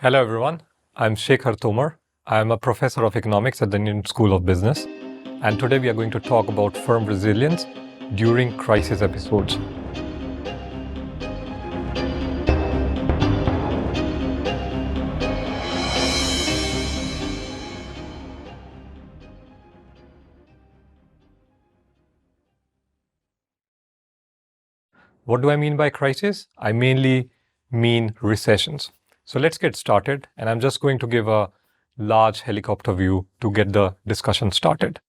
Hello everyone, I'm Shekhar Tomar. I'm a professor of economics at the Indian School of Business, and today we are going to talk about firm resilience during crisis episodes. What do I mean by crisis? I mainly mean recessions. So let's get started, and I'm just going to give a large helicopter view to get the discussion started.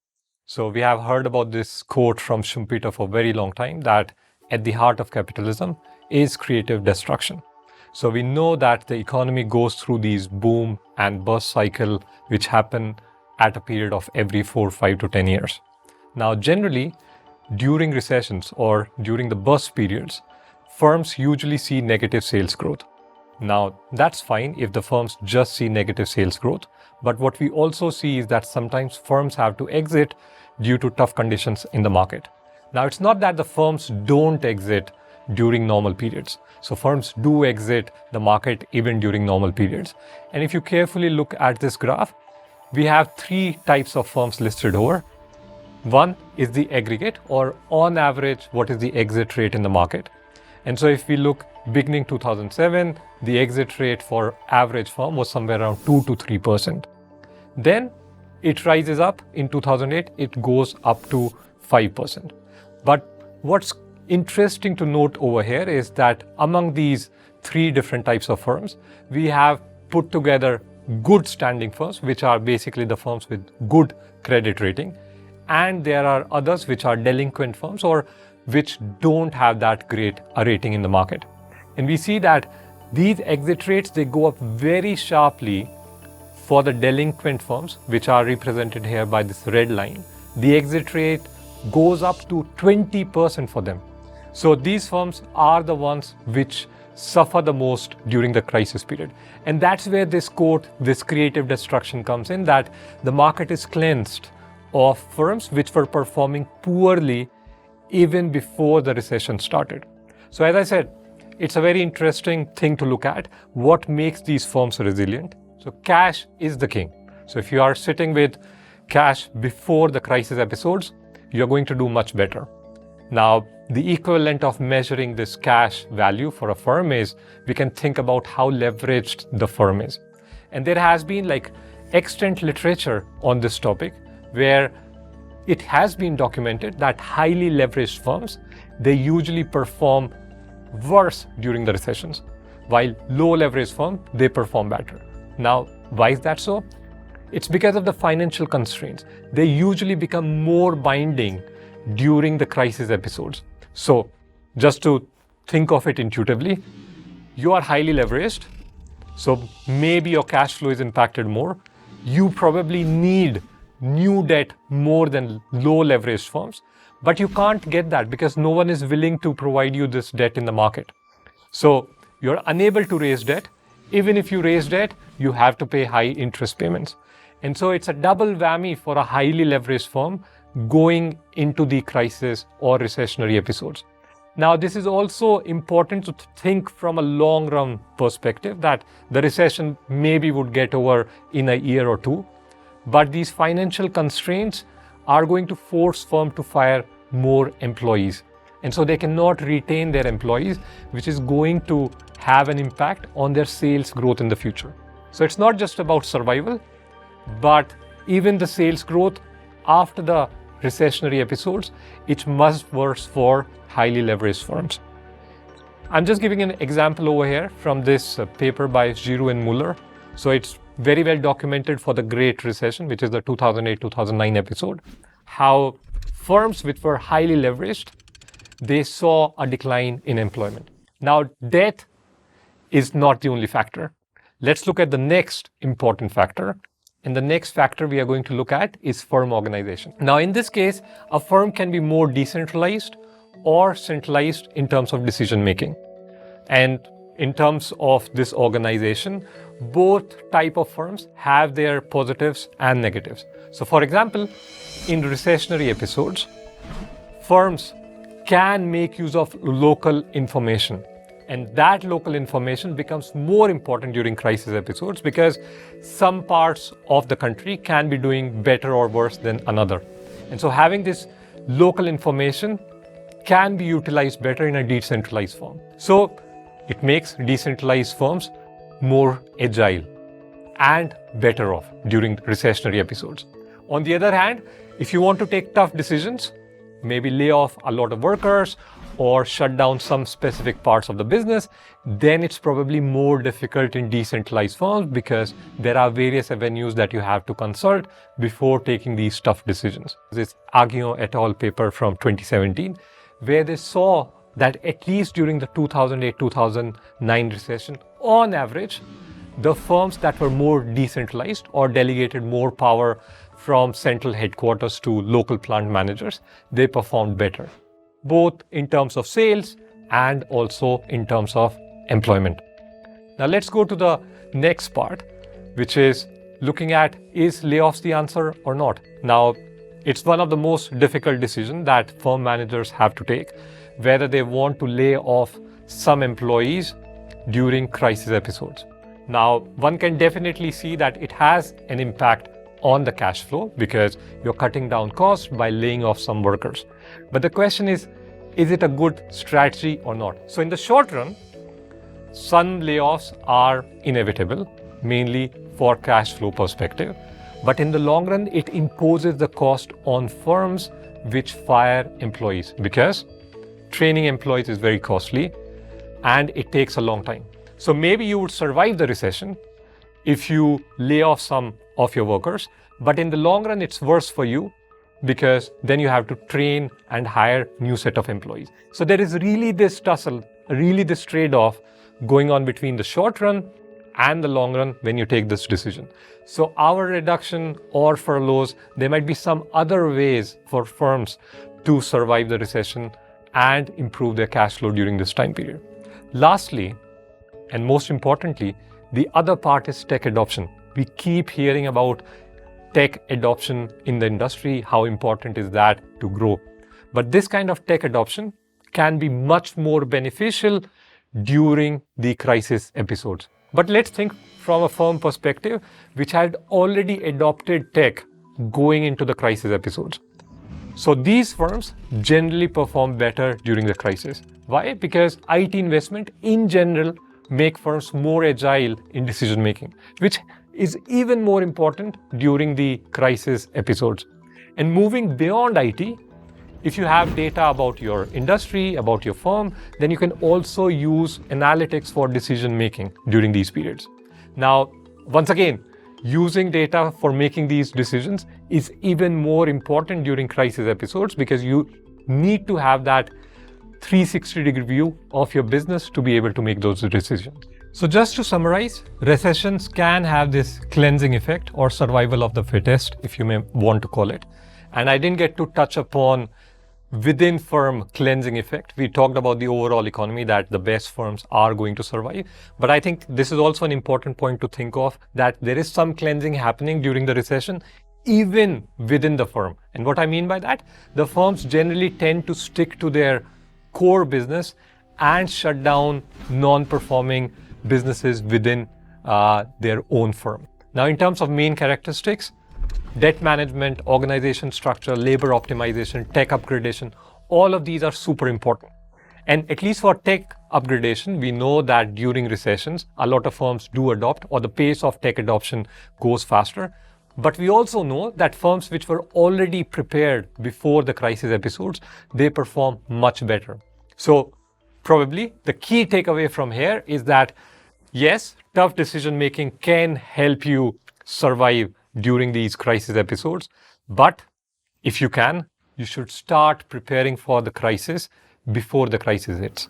So we have heard about this quote from Schumpeter for a very long time, that at the heart of capitalism is creative destruction. So we know that the economy goes through these boom and bust cycle, which happen at a period of every 4, 5 to 10 years. Now, generally, during recessions or during the bust periods, firms usually see negative sales growth. Now, that's fine if the firms just see negative sales growth. But what we also see is that sometimes firms have to exit due to tough conditions in the market. Now, it's not that the firms don't exit during normal periods. So firms do exit the market even during normal periods. And if you carefully look at this graph, we have three types of firms listed over. One is the aggregate, or on average, what is the exit rate in the market. And so if we look beginning 2007, the exit rate for average firm was somewhere around 2 to 3%. Then it rises up in 2008, it goes up to 5%. But what's interesting to note over here is that among these three different types of firms, we have put together good standing firms, which are basically the firms with good credit rating. And there are others which are delinquent firms or which don't have that great a rating in the market. And we see that these exit rates, they go up very sharply for the delinquent firms, which are represented here by this red line. The exit rate goes up to 20% for them. So these firms are the ones which suffer the most during the crisis period. And that's where this quote, this creative destruction comes in, that the market is cleansed of firms which were performing poorly even before the recession started. So as I said, it's a very interesting thing to look at. What makes these firms resilient? So cash is the king. So if you are sitting with cash before the crisis episodes, you're going to do much better. Now, the equivalent of measuring this cash value for a firm is, we can think about how leveraged the firm is. And there has been extant literature on this topic, where it has been documented that highly leveraged firms, they usually perform worse during the recessions, while low leveraged firms, they perform better. Now, why is that so? It's because of the financial constraints. They usually become more binding during the crisis episodes. So, just to think of it intuitively, you are highly leveraged, so maybe your cash flow is impacted more. You probably need new debt more than low leveraged firms, but you can't get that because no one is willing to provide you this debt in the market. So you're unable to raise debt. Even if you raise debt, you have to pay high interest payments. And so it's a double whammy for a highly leveraged firm going into the crisis or recessionary episodes. Now, this is also important to think from a long run perspective, that the recession maybe would get over in a year or two. But these financial constraints are going to force firms to fire more employees. And so they cannot retain their employees, which is going to have an impact on their sales growth in the future. So it's not just about survival, but even the sales growth after the recessionary episodes, it's much worse for highly leveraged firms. I'm just giving an example over here from this paper by Giroux and Muller. So it's very well documented for the Great Recession, which is the 2008-2009 episode, how firms which were highly leveraged, they saw a decline in employment. Now, debt is not the only factor. Let's look at the next important factor. And the next factor we are going to look at is firm organization. Now, in this case, a firm can be more decentralized or centralized in terms of decision making. And in terms of this organization, both type of firms have their positives and negatives. So for example, in recessionary episodes, firms can make use of local information And that local information becomes more important during crisis episodes because some parts of the country can be doing better or worse than another. And so having this local information can be utilized better in a decentralized form. So it makes decentralized firms more agile and better off during recessionary episodes. On the other hand, if you want to take tough decisions, maybe lay off a lot of workers or shut down some specific parts of the business, then it's probably more difficult in decentralized firms because there are various avenues that you have to consult before taking these tough decisions. This Aguillon et al. Paper from 2017, where they saw that at least during the 2008-2009 recession, on average, the firms that were more decentralized or delegated more power from central headquarters to local plant managers, they performed better, both in terms of sales and also in terms of employment. Now let's go to the next part, which is looking at, is layoffs the answer or not? Now, it's one of the most difficult decisions that firm managers have to take, whether they want to lay off some employees during crisis episodes. Now, one can definitely see that it has an impact on the cash flow because you're cutting down costs by laying off some workers. But the question is it a good strategy or not? So in the short run, some layoffs are inevitable, mainly for cash flow perspective. But in the long run, it imposes the cost on firms which fire employees because training employees is very costly and it takes a long time. So maybe you would survive the recession if you lay off some of your workers, but in the long run, it's worse for you because then you have to train and hire new set of employees. So there is really this tussle, really this trade-off going on between the short run and the long run when you take this decision. So our reduction or furloughs, there might be some other ways for firms to survive the recession and improve their cash flow during this time period. Lastly, and most importantly, the other part is tech adoption. We keep hearing about tech adoption in the industry, how important is that to grow. But this kind of tech adoption can be much more beneficial during the crisis episodes. But let's think from a firm perspective, which had already adopted tech going into the crisis episodes. So these firms generally perform better during the crisis. Why? Because IT investment in general make firms more agile in decision making, which is even more important during the crisis episodes. And moving beyond IT, if you have data about your industry, about your firm, then you can also use analytics for decision making during these periods. Now, once again, using data for making these decisions is even more important during crisis episodes because you need to have that 360-degree view of your business to be able to make those decisions. So just to summarize, recessions can have this cleansing effect or survival of the fittest, if you may want to call it. And I didn't get to touch upon within firm cleansing effect. We talked about the overall economy, that the best firms are going to survive. But I think this is also an important point to think of, that there is some cleansing happening during the recession, even within the firm. And what I mean by that, the firms generally tend to stick to their core business and shut down non-performing businesses within their own firm. Now, in terms of main characteristics, debt management, organization structure, labor optimization, tech upgradation, all of these are super important. And at least for tech upgradation, we know that during recessions, a lot of firms do adopt, or the pace of tech adoption goes faster. But we also know that firms which were already prepared before the crisis episodes, they perform much better. So probably the key takeaway from here is that, yes, tough decision making can help you survive during these crisis episodes. But if you can, you should start preparing for the crisis before the crisis hits.